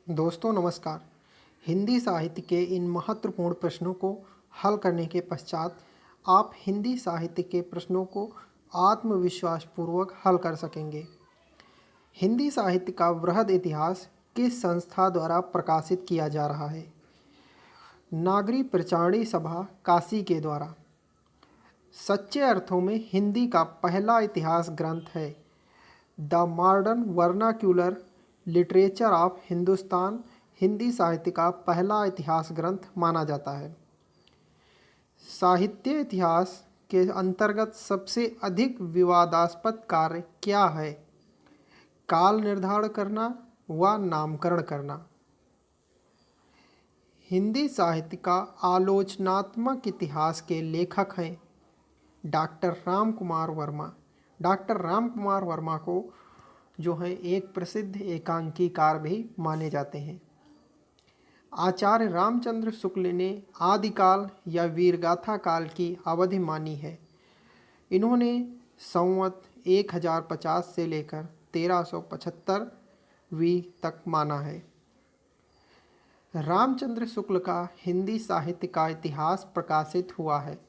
दोस्तों नमस्कार। हिंदी साहित्य के इन महत्वपूर्ण प्रश्नों को हल करने के पश्चात आप हिंदी साहित्य के प्रश्नों को आत्मविश्वासपूर्वक हल कर सकेंगे। हिंदी साहित्य का वृहद इतिहास किस संस्था द्वारा प्रकाशित किया जा रहा है? नागरी प्रचारणी सभा काशी के द्वारा। सच्चे अर्थों में हिंदी का पहला इतिहास ग्रंथ है the modern vernacular literature of Hindustan. Hindi साहित्य का पहला इतिहास ग्रंथ माना जाता है। साहित्य इतिहास के अंतर्गत सबसे अधिक विवादास्पद कार्य क्या है? काल निर्धारण करना व नामकरण करना। हिंदी साहित्य का आलोचनात्मक इतिहास के लेखक हैं डॉक्टर राम कुमार वर्मा। डॉक्टर राम कुमार वर्मा को जो है एक प्रसिद्ध एकांकीकार भी माने जाते हैं। आचार्य रामचंद्र शुक्ल ने आदिकाल या वीरगाथा काल की अवधि मानी है। इन्होंने संवत 1050 से लेकर 1375 तक माना है। रामचंद्र शुक्ल का हिंदी साहित्य का इतिहास प्रकाशित हुआ है।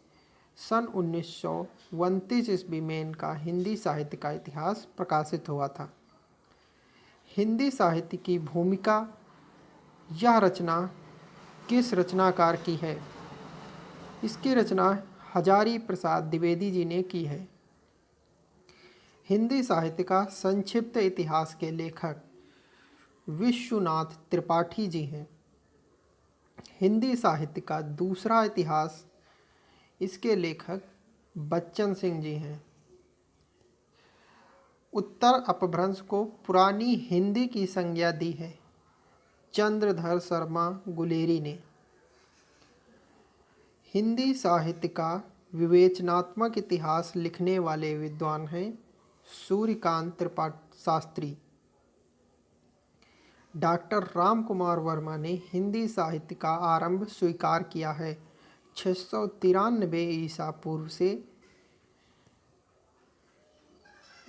सन 1929 ईस्वी में इनका हिंदी साहित्य का इतिहास प्रकाशित हुआ था। हिंदी साहित्य की भूमिका, यह रचना किस रचनाकार की है? इसकी रचना हजारी प्रसाद द्विवेदी जी ने की है। हिंदी साहित्य का संक्षिप्त इतिहास के लेखक विश्वनाथ त्रिपाठी जी हैं। हिंदी साहित्य का दूसरा इतिहास, इसके लेखक बच्चन सिंह जी हैं। उत्तर अपभ्रंश को पुरानी हिंदी की संज्ञा दी है चंद्रधर शर्मा गुलेरी ने। हिंदी साहित्य का विवेचनात्मक इतिहास लिखने वाले विद्वान हैं सूर्यकांत त्रिपाठी शास्त्री। डॉक्टर राम कुमार वर्मा ने हिंदी साहित्य का आरंभ स्वीकार किया है 693 ईसा पूर्व से।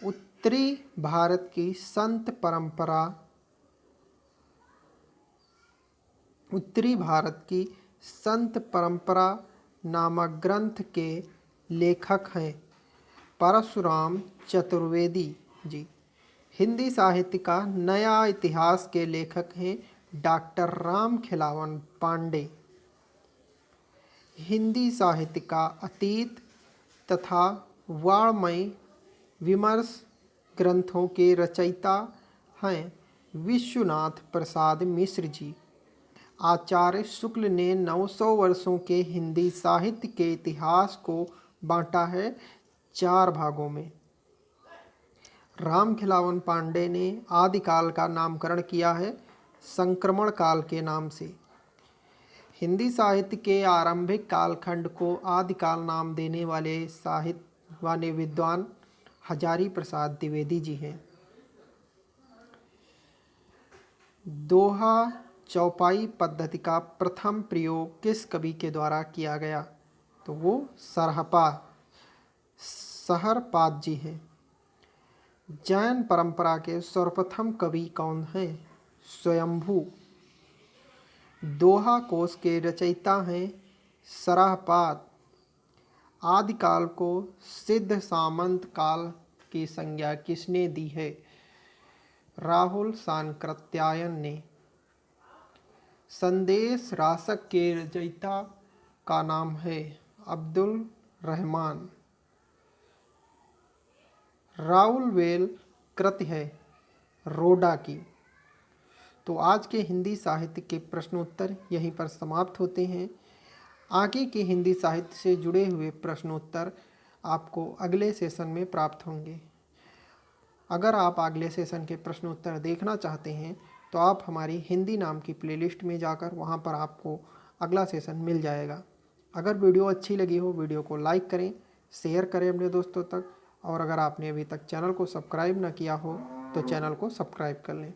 उत्तरी भारत की संत परंपरा नामक ग्रंथ के लेखक हैं परशुराम चतुर्वेदी जी। हिंदी साहित्य का नया इतिहास के लेखक हैं डॉक्टर राम खिलावन पांडे। हिंदी साहित्य का अतीत तथा वाङ्मय विमर्श ग्रंथों के रचयिता हैं विश्वनाथ प्रसाद मिश्र जी। आचार्य शुक्ल ने 900 वर्षों के हिंदी साहित्य के इतिहास को बांटा है 4 भागों में। राम खिलावन पांडे ने आदिकाल का नामकरण किया है संक्रमण काल के नाम से। हिंदी साहित्य के आरंभिक कालखंड को आदिकाल नाम देने वाले विद्वान हजारी प्रसाद द्विवेदी जी हैं। दोहा चौपाई पद्धति का प्रथम प्रयोग किस कवि के द्वारा किया गया? तो वो सहरपाद जी हैं। जैन परंपरा के सर्वप्रथम कवि कौन हैं? स्वयंभू। दोहा कोश के रचयिता हैं सरहपाद। आदिकाल को सिद्ध सामंत काल की संज्ञा किसने दी है? राहुल सांकृत्यायन ने। संदेश रासक के रचयिता का नाम है अब्दुल रहमान। राउल वेल कृति है रोडा की। तो आज के हिंदी साहित्य के प्रश्नोत्तर यहीं पर समाप्त होते हैं। आगे के हिंदी साहित्य से जुड़े हुए प्रश्नोत्तर आपको अगले सेशन में प्राप्त होंगे। अगर आप अगले सेशन के प्रश्नोत्तर देखना चाहते हैं तो आप हमारी हिंदी नाम की प्लेलिस्ट में जाकर वहां पर आपको अगला सेशन मिल जाएगा। अगर वीडियो अच्छी लगी हो, वीडियो को लाइक करें, शेयर करें अपने दोस्तों तक, और अगर आपने अभी तक चैनल को सब्सक्राइब ना किया हो तो चैनल को सब्सक्राइब कर लें।